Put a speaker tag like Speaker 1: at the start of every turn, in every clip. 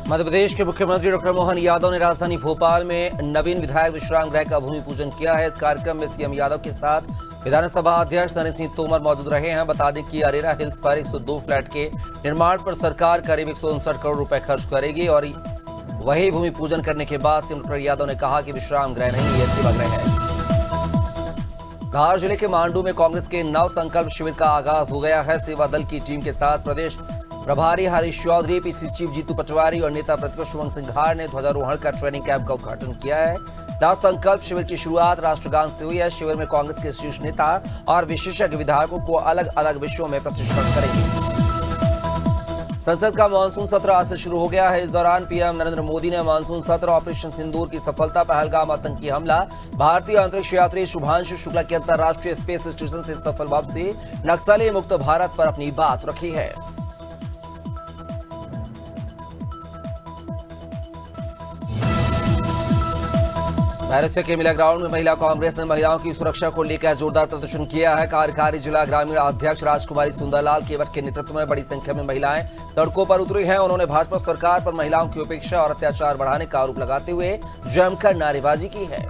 Speaker 1: मध्य प्रदेश के मुख्यमंत्री डॉक्टर मोहन यादव ने राजधानी भोपाल में नवीन विधायक विश्राम गृह का भूमि पूजन किया है। इस कार्यक्रम में सीएम यादव के साथ विधानसभा अध्यक्ष नरेंद्र सिंह तोमर मौजूद रहे हैं। बता दें कि अरेरा हिल्स पर 102 फ्लैट के निर्माण पर सरकार करीब 159 करोड़ रुपए खर्च करेगी और वही भूमि पूजन करने के बाद सीएम डॉक्टर यादव ने कहा कि विश्राम गृह नहीं, यह सेवागृह है। धार जिले के मांडू में कांग्रेस के नव संकल्प शिविर का आगाज हो गया है। सेवा दल की टीम के साथ प्रदेश प्रभारी हरीश चौधरी, पीसी चीफ जीतू पटवारी और नेता प्रतिपक्ष उमंग सिंघार ने ध्वजारोहण कर ट्रेनिंग कैंप का उद्घाटन किया है। नव संकल्प शिविर की शुरुआत राष्ट्रगान से हुई है। शिविर में कांग्रेस के शीर्ष नेता और विशेषज्ञ विधायकों को अलग अलग विषयों में प्रशिक्षण करेंगे। संसद का मानसून सत्र आज से शुरू हो गया है। इस दौरान पीएम नरेंद्र मोदी ने मानसून सत्र, ऑपरेशन सिंदूर की सफलता, पहलगाम आतंकी हमला, भारतीय अंतरिक्ष यात्री शुभांशु शुक्ला की अंतर्राष्ट्रीय स्पेस स्टेशन से सफल वापसी, नक्सली मुक्त भारत पर अपनी बात रखी है। बैरिस्टर के मिला ग्राउंड में महिला कांग्रेस ने महिलाओं की सुरक्षा को लेकर जोरदार प्रदर्शन किया है। कार्यकारी जिला ग्रामीण अध्यक्ष राजकुमारी सुंदरलाल केवट के नेतृत्व में बड़ी संख्या में महिलाएं सड़कों पर उतरी हैं। उन्होंने भाजपा सरकार पर महिलाओं की उपेक्षा और अत्याचार बढ़ाने का आरोप लगाते हुए जमकर नारेबाजी की है।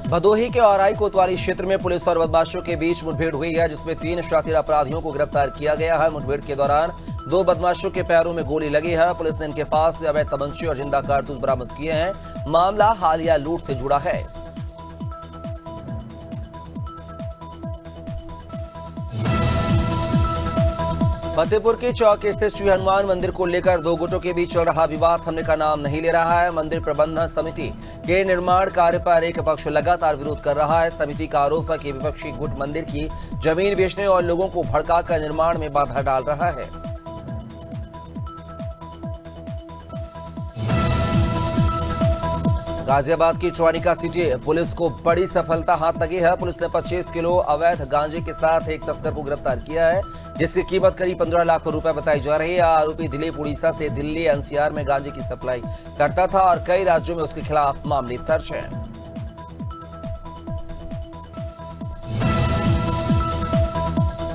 Speaker 1: भदोही के औराई कोतवाली क्षेत्र में पुलिस और बदमाशों के बीच मुठभेड़ हुई है, जिसमें 3 शातिर अपराधियों को गिरफ्तार किया गया है। मुठभेड़ के दौरान 2 बदमाशों के पैरों में गोली लगी है। पुलिस ने इनके पास से अवैध तमंचे और जिंदा कारतूस बरामद किए हैं। मामला हालिया लूट से जुड़ा है। फतेहपुर के चौक स्थित श्री हनुमान मंदिर को लेकर 2 गुटों के बीच चल रहा विवाद थमने का नाम नहीं ले रहा है। मंदिर प्रबंधन समिति के निर्माण कार्य पर एक पक्ष लगातार विरोध कर रहा है। समिति का आरोप है कि विपक्षी गुट मंदिर की जमीन बेचने और लोगों को भड़काकर निर्माण में बाधा डाल रहा है। गाजियाबाद की चौनिका सिटी पुलिस को बड़ी सफलता हाथ लगी है। पुलिस ने 25 किलो अवैध गांजे के साथ एक तस्कर को गिरफ्तार किया है, जिसकी कीमत करीब 15 लाख रुपए बताई जा रही है। आरोपी दिलीप उड़ीसा से दिल्ली एनसीआर में गांजे की सप्लाई करता था और कई राज्यों में उसके खिलाफ मामले दर्ज हैं।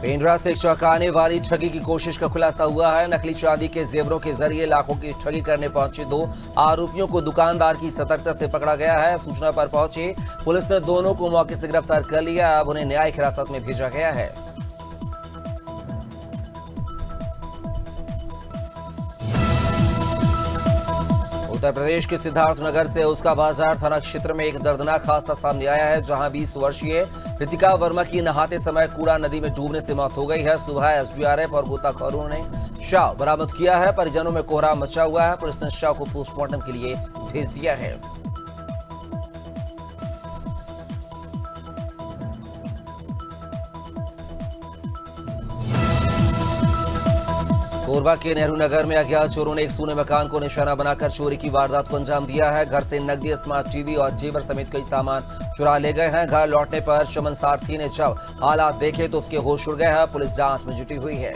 Speaker 1: पेंड्रा से एक चौंकाने वाली ठगी की कोशिश का खुलासा हुआ है। नकली चांदी के जेवरों के जरिए लाखों की ठगी करने पहुंचे 2 आरोपियों को दुकानदार की सतर्कता से पकड़ा गया है। सूचना पर पहुंची पुलिस ने दोनों को मौके से गिरफ्तार कर लिया। अब उन्हें न्यायिक हिरासत में भेजा गया है। उत्तर प्रदेश के सिद्धार्थनगर से उसका बाजार थाना क्षेत्र में एक दर्दनाक हादसा सामने आया है, जहां 20 वर्षीय रितिका वर्मा की नहाते समय कूड़ा नदी में डूबने से मौत हो गई है। सुबह एसडीआरएफ और गोताखोरों ने शव बरामद किया है। परिजनों में कोहराम मचा हुआ है। पुलिस ने शव को पोस्टमार्टम के लिए भेज दिया है। कोरबा के नेहरू नगर में अज्ञात चोरों ने एक सोने मकान को निशाना बनाकर चोरी की वारदात को अंजाम दिया है। घर से नकदी, स्मार्ट टीवी और जेवर समेत कई सामान चुरा ले गए हैं। घर लौटने पर चमन सारथी ने जब हालात देखे तो उसके होश उड़ गए हैं। पुलिस जांच में जुटी हुई है।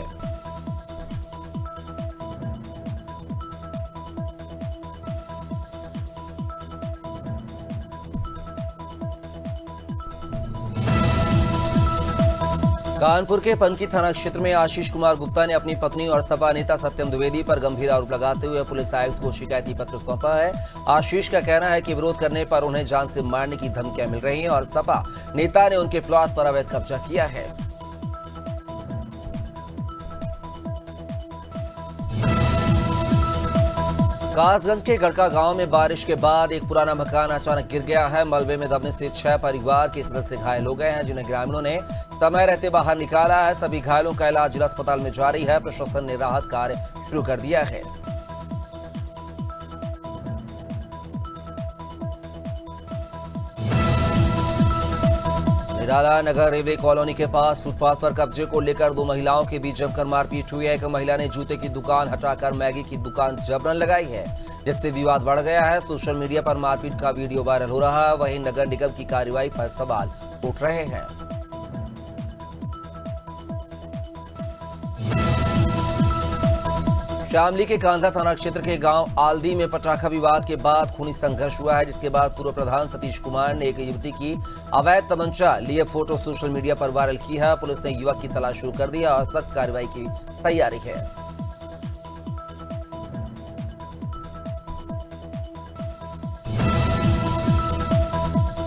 Speaker 1: कानपुर के पनकी थाना क्षेत्र में आशीष कुमार गुप्ता ने अपनी पत्नी और सपा नेता सत्यम द्विवेदी पर गंभीर आरोप लगाते हुए पुलिस आयुक्त को शिकायती पत्र सौंपा है। आशीष का कहना है कि विरोध करने पर उन्हें जान से मारने की धमकियां मिल रही हैं और सपा नेता ने उनके प्लॉट पर अवैध कब्जा किया है। कासगंज के गड़का गांव में बारिश के बाद एक पुराना मकान अचानक गिर गया है। मलबे में दबने से 6 परिवार के सदस्य घायल हो गए हैं, जिन्हें ग्रामीणों ने समय रहते बाहर निकाला है। सभी घायलों का इलाज जिला अस्पताल में जारी है। प्रशासन ने राहत कार्य शुरू कर दिया है। निराला नगर रेलवे कॉलोनी के पास फुटपाथ पर कब्जे को लेकर 2 महिलाओं के बीच जमकर मारपीट हुई है। एक महिला ने जूते की दुकान हटाकर मैगी की दुकान जबरन लगाई है, जिससे विवाद बढ़ गया है। सोशल मीडिया पर मारपीट का वीडियो वायरल हो रहा है। वहीं नगर निगम की कार्रवाई पर सवाल उठ रहे हैं। शामली के कांधा थाना क्षेत्र के गांव आलदी में पटाखा विवाद के बाद खूनी संघर्ष हुआ है, जिसके बाद पूर्व प्रधान सतीश कुमार ने एक युवती की अवैध तमंचा लिए फोटो सोशल मीडिया पर वायरल की है। पुलिस ने युवक की तलाश शुरू कर दी है और सख्त कार्रवाई की तैयारी है।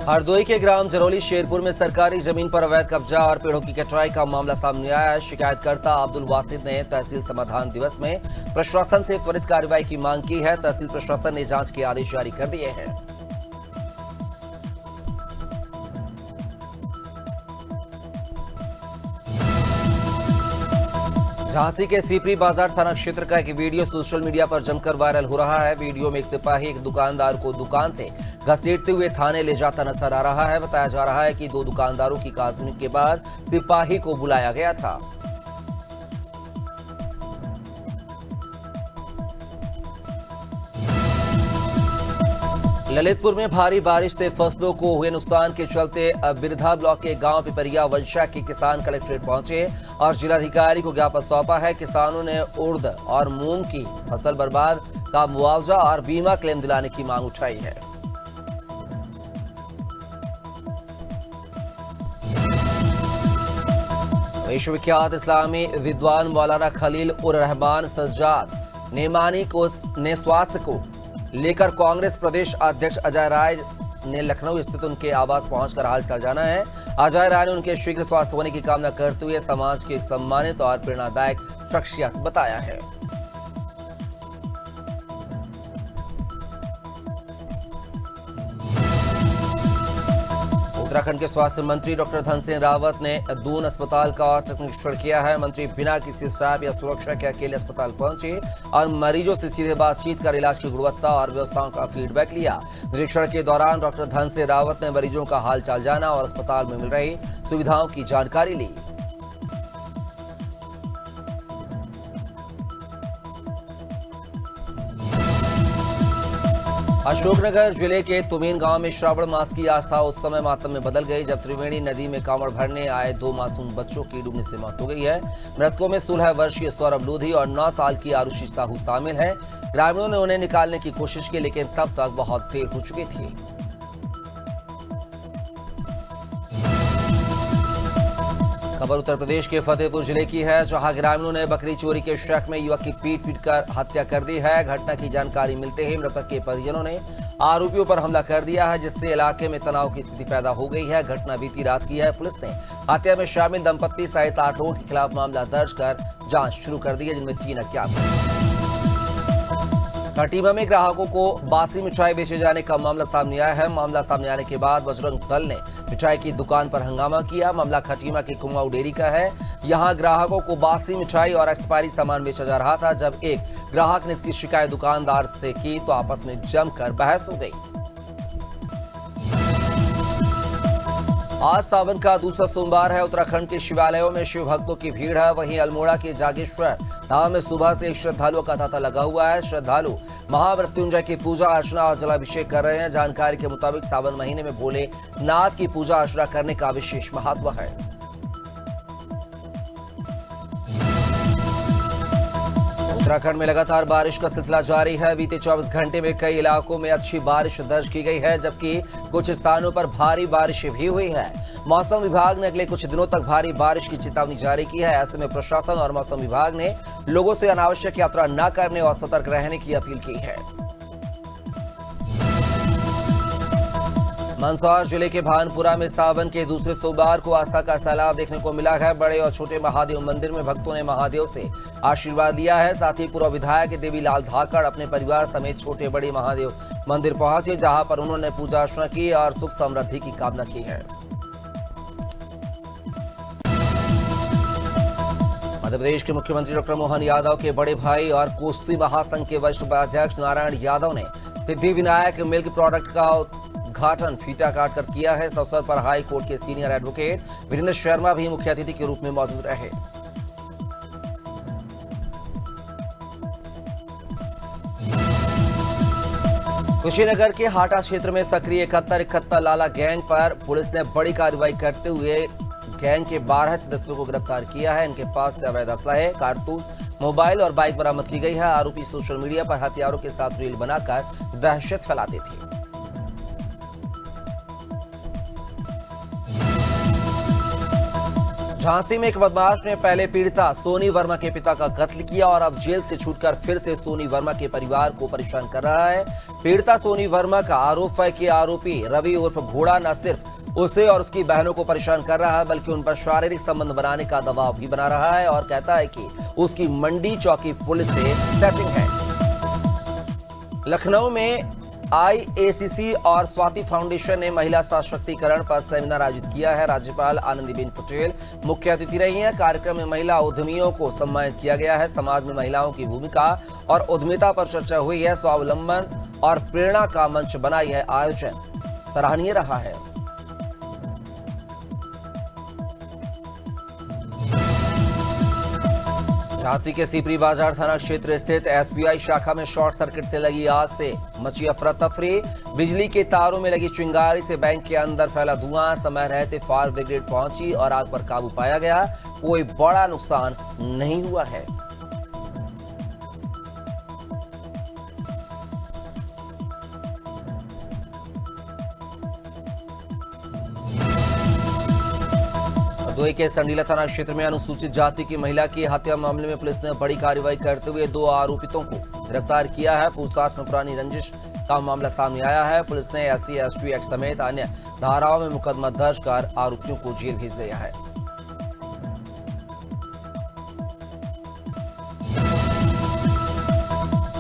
Speaker 1: हरदोई के ग्राम जरौली शेरपुर में सरकारी जमीन पर अवैध कब्जा और पेड़ों की कटाई का मामला सामने आया है। शिकायतकर्ता अब्दुल वासिद ने तहसील समाधान दिवस में प्रशासन से त्वरित कार्रवाई की मांग की है। तहसील प्रशासन ने जांच के आदेश जारी कर दिए हैं। झांसी के सीपरी बाजार थाना क्षेत्र का एक वीडियो सोशल मीडिया पर जमकर वायरल हो रहा है। वीडियो में एक सिपाही एक दुकानदार को दुकान से घसीटते हुए थाने ले जाता नजर आ रहा है। बताया जा रहा है कि दो दुकानदारों की काटने के बाद सिपाही को बुलाया गया था। ललितपुर में भारी बारिश से फसलों को हुए नुकसान के चलते बिरधा ब्लॉक के गांव पिपरिया वंशा के किसान कलेक्ट्रेट पहुंचे और जिलाधिकारी को ज्ञापन सौंपा है। किसानों ने उड़द और मूंग की फसल बर्बाद का मुआवजा और बीमा क्लेम दिलाने की मांग उठाई है। विश्वविख्यात इस्लामी विद्वान मौलाना खलील उर रहमान सज्जाद नेमानी ने स्वास्थ्य को लेकर कांग्रेस प्रदेश अध्यक्ष अजय राय ने लखनऊ स्थित उनके आवास पहुंचकर हालचाल जाना है। अजय राय ने उनके शीघ्र स्वास्थ्य होने की कामना करते हुए समाज के सम्मानित और प्रेरणादायक शख्सियत बताया है। उत्तराखंड के स्वास्थ्य मंत्री डॉक्टर धन सिंह रावत ने दून अस्पताल का औचक निरीक्षण किया है। मंत्री बिना किसी स्टाफ या सुरक्षा के अकेले अस्पताल पहुंचे और मरीजों से सीधे बातचीत कर इलाज की गुणवत्ता और व्यवस्थाओं का फीडबैक लिया। निरीक्षण के दौरान डॉक्टर धन सिंह रावत ने मरीजों का हालचाल जाना और अस्पताल में मिल रही सुविधाओं की जानकारी ली। अशोकनगर जिले के तुमीन गांव में श्रावण मास की आस्था उस समय मातम में बदल गई जब त्रिवेणी नदी में कांवड़ भरने आए दो मासूम बच्चों की डूबने से मौत हो गई है। मृतकों में 16 वर्षीय सौरभ लोधी और 9 साल की आरुषि साहू शामिल है। ग्रामीणों ने उन्हें निकालने की कोशिश की, लेकिन तब तक बहुत देर हो चुकी थी। खबर उत्तर प्रदेश के फतेहपुर जिले की है, जहां ग्रामीणों ने बकरी चोरी के शक में युवक की पीट कर हत्या कर दी है। घटना की जानकारी मिलते ही मृतक के परिजनों ने आरोपियों पर हमला कर दिया है, जिससे इलाके में तनाव की स्थिति पैदा हो गई है। घटना बीती रात की है। पुलिस ने हत्या में शामिल दंपत्ति सहित 8 लोगों के खिलाफ मामला दर्ज कर जांच शुरू कर दी है, जिनमें 3 अज्ञात हैं। खटीमा में ग्राहकों को बासी मिठाई बेचे जाने का मामला सामने आया है। मामला सामने आने के बाद बजरंग दल ने मिठाई की दुकान पर हंगामा किया। मामला खटीमा की कुमाऊं डेयरी का है। यहां ग्राहकों को बासी मिठाई और एक्सपायरी सामान बेचा जा रहा था। जब एक ग्राहक ने इसकी शिकायत दुकानदार से की तो आपस में जमकर बहस हो गई। आज सावन का दूसरा सोमवार है। उत्तराखंड के शिवालयों में शिव भक्तों की भीड़ है। वहीं अल्मोड़ा के जागेश्वर धाम में सुबह से श्रद्धालुओं का तांता लगा हुआ है। श्रद्धालु महामृत्युंजय की पूजा अर्चना और जलाभिषेक कर रहे हैं। जानकारी के मुताबिक सावन महीने में भोलेनाथ की पूजा अर्चना करने का विशेष महत्व है। उत्तराखंड में लगातार बारिश का सिलसिला जारी है। बीते 24 घंटे में कई इलाकों में अच्छी बारिश दर्ज की गई है, जबकि कुछ स्थानों पर भारी बारिश भी हुई है। मौसम विभाग ने अगले कुछ दिनों तक भारी बारिश की चेतावनी जारी की है। ऐसे में प्रशासन और मौसम विभाग ने लोगों से अनावश्यक यात्रा न करने और सतर्क रहने की अपील की है। मंदसौर जिले के भानपुरा में सावन के दूसरे सोमवार को आस्था का सैलाब देखने को मिला है। बड़े और छोटे महादेव मंदिर में भक्तों ने महादेव से आशीर्वाद लिया है। साथ ही पूर्व विधायक देवीलाल धाकड़ अपने परिवार समेत छोटे बड़े महादेव मंदिर पहुंचे, जहां पर उन्होंने पूजा अर्चना की और सुख समृद्धि की कामना की है। मध्य प्रदेश के मुख्यमंत्री डॉक्टर मोहन यादव के बड़े भाई और कुश्ती महासंघ के वरिष्ठ उपाध्यक्ष नारायण यादव ने सिद्धि विनायक मिल्क प्रोडक्ट का उद्घाटन फीता काटकर किया है। इस अवसर पर हाई कोर्ट के सीनियर एडवोकेट वीरेंद्र शर्मा भी मुख्य अतिथि के रूप में मौजूद रहे। कुशीनगर के हाटा क्षेत्र में सक्रिय 71 लाला गैंग पर पुलिस ने बड़ी कार्रवाई करते हुए गैंग के 12 सदस्यों को गिरफ्तार किया है। इनके पास से अवैध असला है, कारतूस, मोबाइल और बाइक बरामद की गई है। आरोपी सोशल मीडिया पर हथियारों के साथ रील बनाकर दहशत फैलाते थे। झांसी में एक बदमाश ने पहले पीड़िता सोनी वर्मा के पिता का कत्ल किया और अब जेल से छूटकर फिर से सोनी वर्मा के परिवार को परेशान कर रहा है। पीड़िता सोनी वर्मा का आरोप है कि आरोपी रवि उर्फ घोड़ा न सिर्फ उसे और उसकी बहनों को परेशान कर रहा है बल्कि उन पर शारीरिक संबंध बनाने का दबाव भी बना रहा है और कहता है कि उसकी मंडी चौकी पुलिस से सेटिंग है। लखनऊ में IACC और स्वाति फाउंडेशन ने महिला सशक्तिकरण पर सेमिनार आयोजित किया है। राज्यपाल आनंदीबेन पटेल मुख्य अतिथि रही हैं। कार्यक्रम में महिला उद्यमियों को सम्मानित किया गया है। समाज में महिलाओं की भूमिका और उद्यमिता पर चर्चा हुई है। स्वावलंबन और प्रेरणा का मंच बना यह आयोजन सराहनीय रहा है। झांसी के सीपरी बाजार थाना क्षेत्र स्थित SBI शाखा में शॉर्ट सर्किट से लगी आग से मची अफरा तफरी। बिजली के तारों में लगी चिंगारी से बैंक के अंदर फैला धुआं। समय रहते फायर ब्रिगेड पहुंची और आग पर काबू पाया गया। कोई बड़ा नुकसान नहीं हुआ है। हरदोई के संडीला थाना क्षेत्र में अनुसूचित जाति की महिला की हत्या मामले में पुलिस ने बड़ी कार्रवाई करते हुए 2 आरोपितों को गिरफ्तार किया है। पूछताछ में पुरानी रंजिश का मामला सामने आया है। पुलिस ने SC/ST एक्ट समेत अन्य धाराओं में मुकदमा दर्ज कर आरोपियों को जेल भेज दिया है।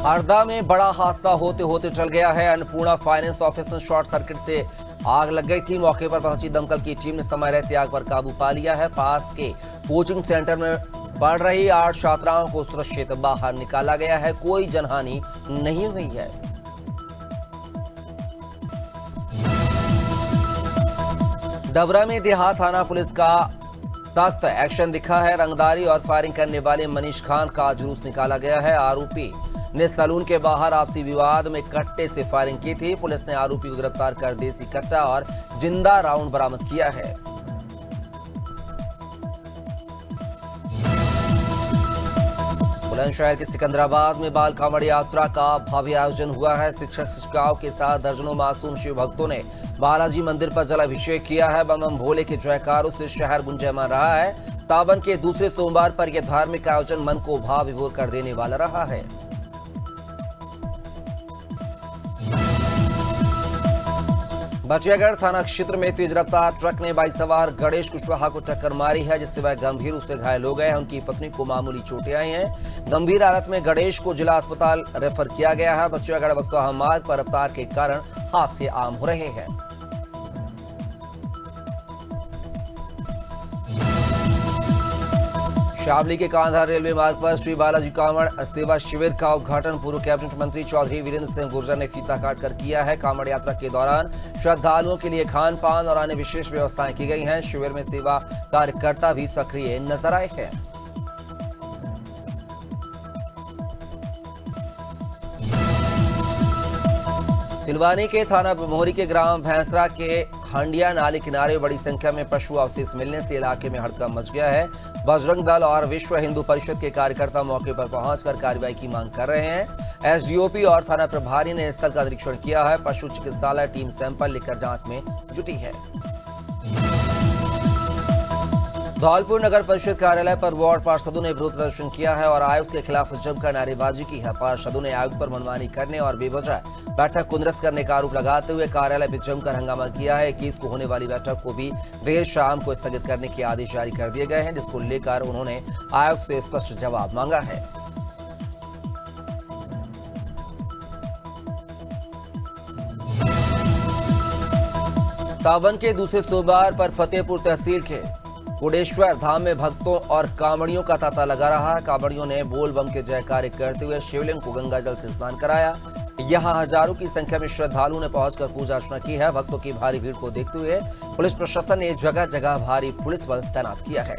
Speaker 1: हरदा में बड़ा हादसा होते होते चल गया है। अन्नपूर्णा फाइनेंस ऑफिस में शॉर्ट सर्किट से आग लग गई थी। मौके पर पहुंची दमकल की टीम ने समय रहते आग पर काबू पा लिया है। पास के कोचिंग सेंटर में पढ़ रही 8 छात्राओं को सुरक्षित बाहर निकाला गया है। कोई जनहानि नहीं हुई है। डबरा में देहात थाना पुलिस का सख्त एक्शन दिखा है। रंगदारी और फायरिंग करने वाले मनीष खान का जुलूस निकाला गया है। आरोपी ने सैलून के बाहर आपसी विवाद में कट्टे से फायरिंग की थी। पुलिस ने आरोपी को गिरफ्तार कर देसी कट्टा और जिंदा राउंड बरामद किया है। बुलंदशहर के सिकंदराबाद में बाल कांवड़ यात्रा का भव्य आयोजन हुआ है। शिक्षक शिक्षिकाओं के साथ दर्जनों मासूम शिव भक्तों ने बालाजी मंदिर पर जलाभिषेक किया है। बम बम भोले के जयकारों से शहर गुंजायमान रहा है। सावन के दूसरे सोमवार पर यह धार्मिक आयोजन मन को भाव विभोर कर देने वाला रहा है। बचियागढ़ थाना क्षेत्र में तेज रफ्तार ट्रक ने बाइक सवार गणेश कुशवाहा को टक्कर मारी है, जिससे वह गंभीर रूप से घायल हो गए हैं। उनकी पत्नी को मामूली चोटें आई हैं। गंभीर हालत में गणेश को जिला अस्पताल रेफर किया गया है। बचियागढ़ बक्सवाहा मार्ग पर रफ्तार के कारण हादसे आम हो रहे हैं। शामली के कांधार रेलवे मार्ग पर श्री बालाजी कांवड़ सेवा शिविर का उद्घाटन पूर्व कैबिनेट मंत्री चौधरी वीरेंद्र सिंह गुर्जर ने फीता काटकर किया है। कांवड़ यात्रा के दौरान श्रद्धालुओं के लिए खान पान और अन्य विशेष व्यवस्थाएं की गई हैं। शिविर में सेवा कार्यकर्ता भी सक्रिय नजर आए हैं। सिलवानी के थाना बमोरी के ग्राम भैंसरा के हंडिया नाले किनारे बड़ी संख्या में पशु अवशेष मिलने से इलाके में हड़कंप मच गया है। बजरंग दल और विश्व हिंदू परिषद के कार्यकर्ता मौके पर पहुंचकर कार्रवाई की मांग कर रहे हैं। SDOP और थाना प्रभारी ने स्थल का निरीक्षण किया है। पशु चिकित्सालय टीम सैंपल लेकर जांच में जुटी है। धौलपुर नगर परिषद कार्यालय पर वार्ड पार्षदों ने विरोध प्रदर्शन किया है और आयुक्त के खिलाफ जमकर नारेबाजी की है। पार्षदों ने आयुक्त पर मनमानी करने और बेवजह बैठक को निरस्त करने का आरोप लगाते हुए कार्यालय में जमकर हंगामा किया है। 21 को होने वाली बैठक को भी देर शाम को स्थगित करने के आदेश जारी कर दिए गए हैं, जिसको लेकर उन्होंने आयुक्त से स्पष्ट जवाब मांगा है। सावन के दूसरे सोमवार पर फतेहपुर तहसील के कोडेश्वर धाम में भक्तों और कांवड़ियों का तांता लगा रहा। कांवड़ियों ने बोल बम के जयकारे करते हुए शिवलिंग को गंगा जल से स्नान कराया। यहां हजारों की संख्या में श्रद्धालुओं ने पहुंचकर पूजा अर्चना की है। भक्तों की भारी भीड़ को देखते हुए पुलिस प्रशासन ने जगह जगह भारी पुलिस बल तैनात किया है।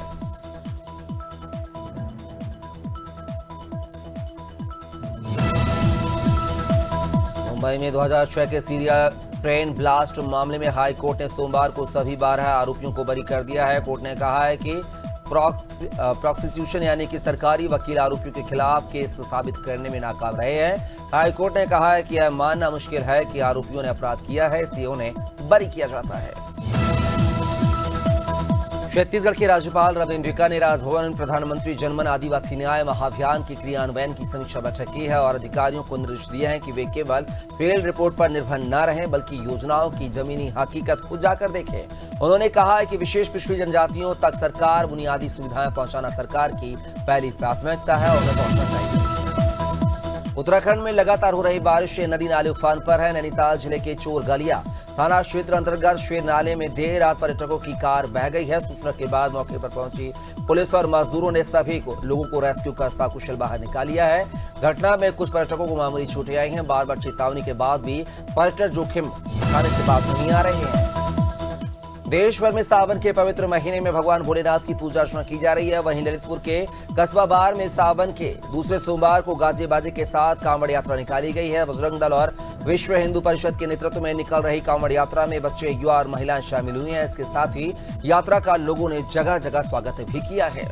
Speaker 1: मुंबई में 2006 के सीरिया ट्रेन ब्लास्ट मामले में हाई कोर्ट ने सोमवार को सभी 12 आरोपियों को बरी कर दिया है। कोर्ट ने कहा है कि प्रोसिक्यूशन यानी कि सरकारी वकील आरोपियों के खिलाफ केस साबित करने में नाकाम रहे हैं। हाईकोर्ट ने कहा है कि यह मानना मुश्किल है कि आरोपियों ने अपराध किया है, इसलिए उन्हें बरी किया जाता है। छत्तीसगढ़ के राज्यपाल रविंद्रिका ने राजभवन में प्रधानमंत्री जनमन आदिवासी न्याय महाअभियान की क्रियान्वयन की समीक्षा बैठक की है और अधिकारियों को निर्देश दिए हैं कि वे केवल फील्ड रिपोर्ट पर निर्भर न रहें बल्कि योजनाओं की जमीनी हकीकत खुद जाकर देखें। उन्होंने कहा है कि विशेष पिछड़ी जनजातियों तक सरकार बुनियादी सुविधाएं पहुंचाना सरकार की पहली प्राथमिकता है और उन्हें पहुंचना चाहिए। उत्तराखंड में लगातार हो रही बारिश से नदी नाले उफान पर है। नैनीताल जिले के चोरगलिया थाना क्षेत्र अंतर्गत शेर नाले में देर रात पर्यटकों की कार बह गई है। सूचना के बाद मौके पर पहुंची पुलिस और मजदूरों ने सभी लोगों को रेस्क्यू कर सकुशल बाहर निकाल लिया है। घटना में कुछ पर्यटकों को मामूली चोटें आई हैं। बार बार चेतावनी के बाद भी पर्यटक जोखिम उठाने से बात नहीं आ रहे हैं। देश भर में सावन के पवित्र महीने में भगवान भोलेनाथ की पूजा अर्चना की जा रही है। वहीं ललितपुर के कस्बा बार में सावन के दूसरे सोमवार को गाजे बाजे के साथ कांवड़ यात्रा निकाली गई है। बजरंग दल और विश्व हिंदू परिषद के नेतृत्व में निकल रही कांवड़ यात्रा में बच्चे, युवा और महिलाएं शामिल हुई हैं। इसके साथ ही यात्रा का लोगों ने जगह जगह स्वागत भी किया है।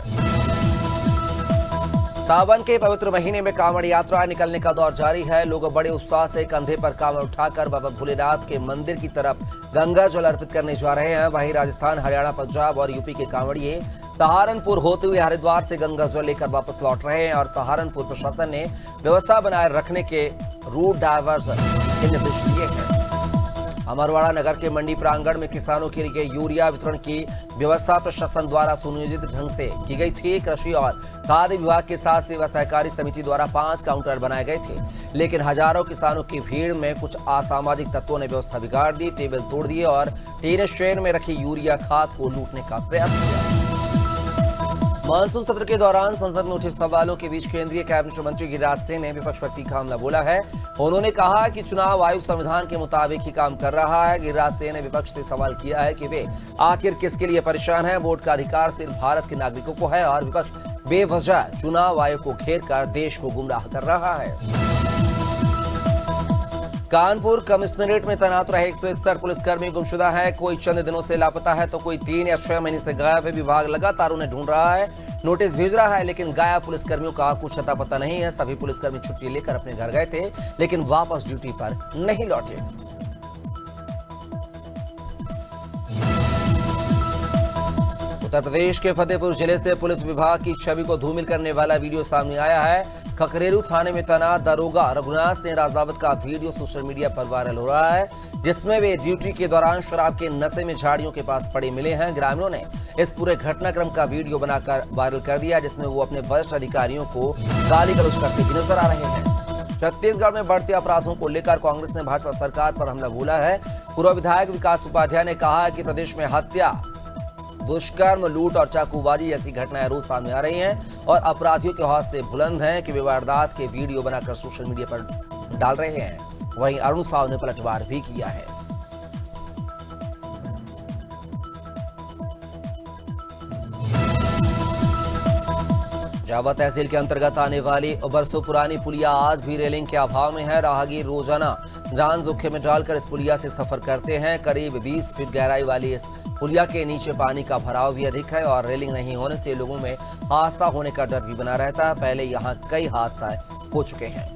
Speaker 1: सावन के पवित्र महीने में कांवड़ यात्रा निकलने का दौर जारी है। लोग बड़े उत्साह से कंधे पर कांवड़ उठाकर बाबा भोलेनाथ के मंदिर की तरफ गंगा जल अर्पित करने जा रहे हैं। वहीं राजस्थान, हरियाणा, पंजाब और यूपी के कांवड़िए सहारनपुर होते हुए हरिद्वार से गंगा जल लेकर वापस लौट रहे हैं और सहारनपुर प्रशासन ने व्यवस्था बनाए रखने के रूट डायवर्जन के निर्देश दिए हैं। अमरवाड़ा नगर के मंडी प्रांगण में किसानों के लिए यूरिया वितरण की व्यवस्था प्रशासन द्वारा सुनियोजित ढंग से की गई थी। कृषि और खाद्य विभाग के साथ सेवा सहकारी समिति द्वारा 5 काउंटर बनाए गए थे, लेकिन हजारों किसानों की भीड़ में कुछ असामाजिक तत्वों ने व्यवस्था बिगाड़ दी, टेबल तोड़ दिए और टीन शेड में रखी यूरिया खाद को लूटने का प्रयास किया। मानसून सत्र के दौरान संसद में उठे सवालों के बीच केंद्रीय कैबिनेट मंत्री गिरिराज सिंह ने विपक्ष पर तीखा हमला बोला है। उन्होंने कहा कि चुनाव आयोग संविधान के मुताबिक ही काम कर रहा है। गिरिराज सिंह ने विपक्ष से सवाल किया है कि वे आखिर किसके लिए परेशान हैं। वोट का अधिकार सिर्फ भारत के नागरिकों को है और विपक्ष बेवजह चुनाव आयोग को घेर कर देश को गुमराह कर रहा है। कानपुर कमिश्नरेट में तैनात रहे 161 पुलिसकर्मी गुमशुदा है। कोई चंद दिनों से लापता है तो कोई 3 या 6 महीने से गायब है। विभाग लगातार उन्हें ढूंढ रहा है, नोटिस भेज रहा है, लेकिन गायब पुलिसकर्मियों का कुछ अता पता नहीं है। सभी पुलिसकर्मी छुट्टी लेकर अपने घर गए थे, लेकिन वापस ड्यूटी पर नहीं लौटे। उत्तर प्रदेश के फतेहपुर जिले से पुलिस विभाग की छवि को धूमिल करने वाला वीडियो सामने आया है। खकरेरू थाने में तैनात दारोगा रघुनाथ सिंह राजावत का वीडियो सोशल मीडिया पर वायरल हो रहा है, जिसमें वे ड्यूटी के दौरान शराब के नशे में झाड़ियों के पास पड़े मिले हैं। ग्रामीणों ने इस पूरे घटनाक्रम का वीडियो बनाकर वायरल कर दिया, जिसमें वो अपने वरिष्ठ अधिकारियों को गाली गलौज करते भी नजर आ रहे हैं। छत्तीसगढ़ में बढ़ते अपराधों को लेकर कांग्रेस ने भाजपा सरकार पर हमला बोला है। पूर्व विधायक विकास उपाध्याय ने कहा है कि प्रदेश में हत्या, दुष्कर्म, लूट और चाकूबाजी जैसी घटनाएं रोज सामने आ रही हैं और अपराधियों के हौसले बुलंद हैं कि वे वारदात के वीडियो बनाकर सोशल मीडिया पर डाल रहे हैं। वहीं अरुण साव ने पलटवार भी किया है। जावा तहसील के अंतर्गत आने वाली बरसों पुरानी पुलिया आज भी रेलिंग के अभाव में है। राहगीर रोजाना जान जोखिम में डालकर इस पुलिया से सफर करते हैं। करीब 20 फीट गहराई वाली इस पुलिया के नीचे पानी का भराव भी अधिक है और रेलिंग नहीं होने से लोगों में हादसा होने का डर भी बना रहता है। पहले यहाँ कई हादसे हो चुके हैं।